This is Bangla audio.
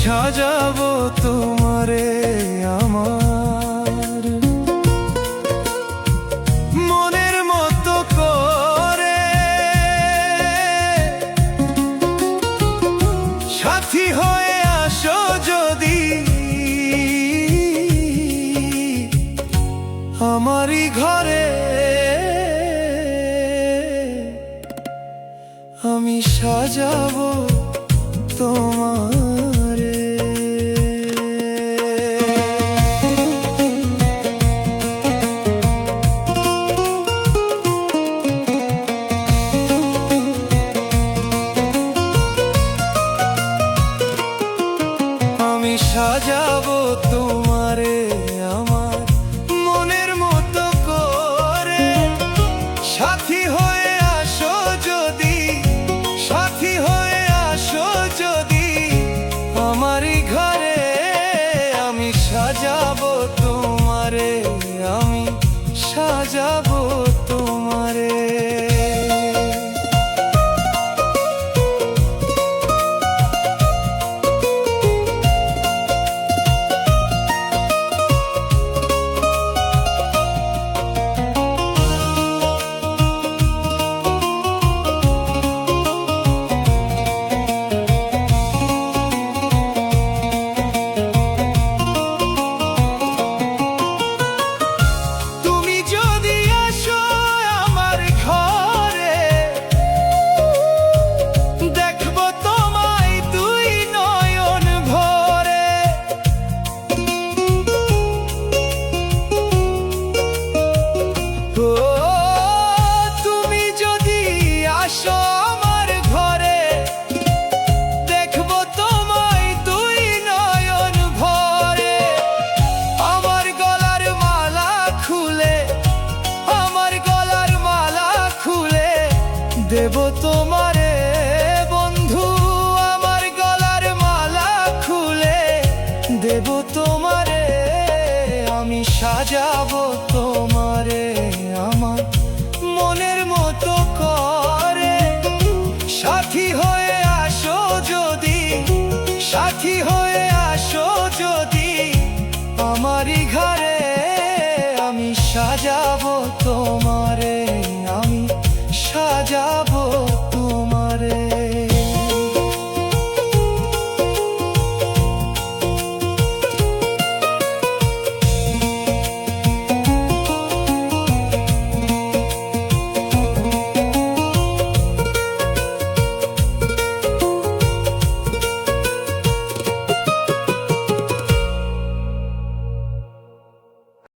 সাজাবো তোমারে আমার মনের মতো করে, সাথী হয়ে আসো যদি আমারই ঘরে, আমি সাজাবো তোমারে। আমি সাজাবো তোমারে আমার মনের মতো করে, সাথী হয়ে আসো যদি, সাথী হয়ে আসো যদি আমারই ঘরে, আমি সাজাবো তোমারে, আমি সাজাবো তোমারে। দেব তোমারে বন্ধু আমার গলার মালা খুলে, দেব তোমারে, আমি সাজাবো তোমারে আমার মনের মতো করে, সাথী হয়ে আসো যদি, সাথী হয়ে আসো যদি আমারই ঘরে, আমি সাজাবো তোমারে।